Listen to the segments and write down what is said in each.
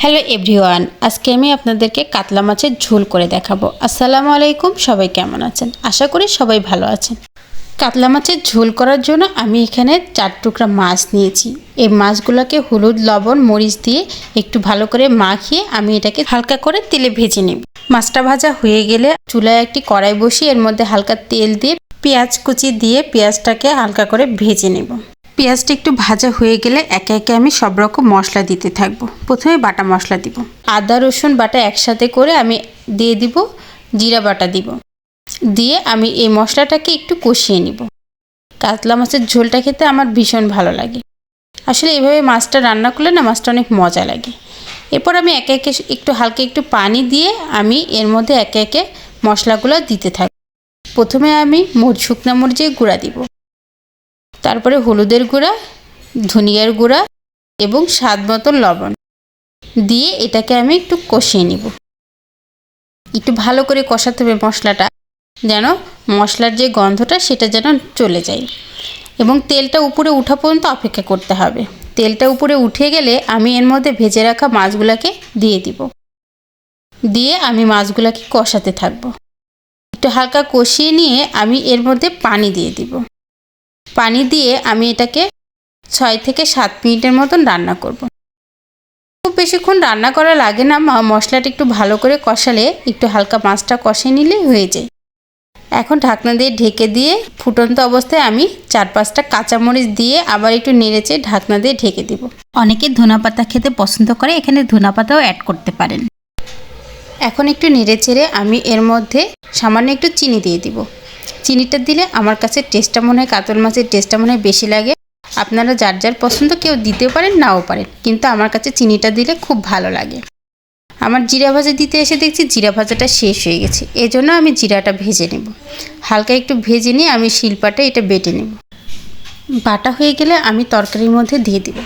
Hello everyone, আজকে আমি আপনাদেরকে কাতলা মাছের ঝোল করে দেখাবো। আসসালামু আলাইকুম, সবাই কেমন আছেন? আশা করি সবাই ভালো আছেন। কাতলা মাছের ঝোল করার জন্য আমি এখানে 4 টুকরা মাছ নিয়েছি। এই মাছগুলোকে হলুদ, লবণ, মরিচ দিয়ে একটু ভালো করে মাখিয়ে আমি এটাকে হালকা করে তেলে ভেজে নেব। মাছটা ভাজা হয়ে গেলে চুলায় একটি কড়াই বসিয়ে এর মধ্যে হালকা তেল দিয়ে পেঁয়াজ কুচি দিয়ে পেঁয়াজটাকে হালকা করে ভেজে নেব। পেঁয়াজটা একটু ভাজা হয়ে গেলে একে একে আমি সব রকম মশলা দিতে থাকবো। প্রথমে বাটা মশলা দিব, আদা রসুন বাটা একসাথে করে আমি দিয়ে দিব, জিরা বাটা দিব, দিয়ে আমি এই মশলাটাকে একটু কষিয়ে নিব। কাতলা মাছের ঝোলটা খেতে আমার ভীষণ ভালো লাগে। আসলে এইভাবে মাছটা রান্না করলে না মাছটা অনেক মজা লাগে। এরপর আমি একে একে একটু হালকা একটু পানি দিয়ে আমি এর মধ্যে একে একে মশলাগুলো দিতে থাকব। প্রথমে আমি শুকনো মরিচের গুঁড়া দিব, তারপরে হলুদের গুঁড়া, ধনিয়ার গুঁড়া এবং স্বাদ মতো লবণ দিয়ে এটাকে আমি একটু কষিয়ে নিব। একটু ভালো করে কষাতে হবে মশলাটা, যেন মশলার যে গন্ধটা সেটা যেন চলে যায় এবং তেলটা উপরে ওঠা পর্যন্ত অপেক্ষা করতে হবে। তেলটা উপরে উঠে গেলে আমি এর মধ্যে ভেজে রাখা মাছগুলোকে দিয়ে দিব, দিয়ে আমি মাছগুলোকে কষাতে থাকব। একটু হালকা কষিয়ে নিয়ে আমি এর মধ্যে পানি দিয়ে দিব। পানি দিয়ে আমি এটাকে 6 থেকে 7 মিনিটের মতন রান্না করব। খুব বেশিক্ষণ রান্না করা লাগে না, মশলাটা একটু ভালো করে কষালে একটু হালকা মাছটা কষিয়ে নিলেই হয়ে যায়। এখন ঢাকনা দিয়ে ঢেকে দিয়ে ফুটন্ত অবস্থায় আমি 4-5টা কাঁচামরিচ দিয়ে আবার একটু নেড়েচে ঢাকনা দিয়ে ঢেকে দিব। অনেকে ধনেপাতা খেতে পছন্দ করে, এখানে ধনেপাতাও অ্যাড করতে পারেন। এখন একটু নেড়েচেড়ে আমি এর মধ্যে সামান্য একটু চিনি দিয়ে দিব। চিনিটা দিলে আমার কাছে টেস্টটা মনে হয়, কাতল মাছের টেস্টটা মনে হয় বেশি লাগে। আপনারা যার যার পছন্দ কেউ দিতেও পারেন, নাও পারেন, কিন্তু আমার কাছে চিনিটা দিলে খুব ভালো লাগে। আমার জিরা ভাজা দিতে এসে দেখছি জিরা ভাজাটা শেষ হয়ে গেছে, এজন্য আমি জিরাটা ভেজে নেব। হালকা একটু ভেজে নিয়ে আমি শিলপাটে এটা বেটে নেব। বাটা হয়ে গেলে আমি তরকারির মধ্যে দিয়ে দিব।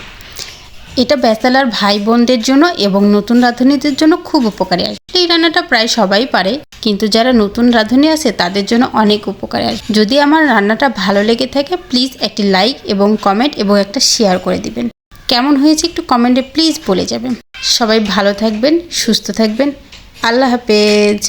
এটা ব্যাচেলার ভাই বোনদের জন্য এবং নতুন রাঁধুনিদের জন্য খুব উপকারী আসবে। এই রান্নাটা প্রায় সবাই পারে, কিন্তু যারা নতুন রাঁধুনি আছে তাদের জন্য অনেক উপকারী আসবে। যদি আমার রান্নাটা ভালো লেগে থাকে প্লিজ একটি লাইক এবং কমেন্ট এবং একটা শেয়ার করে দিবেন। কেমন হয়েছে একটু কমেন্টে প্লিজ বলে যাবেন। সবাই ভালো থাকবেন, সুস্থ থাকবেন। আল্লাহ হাফেজ।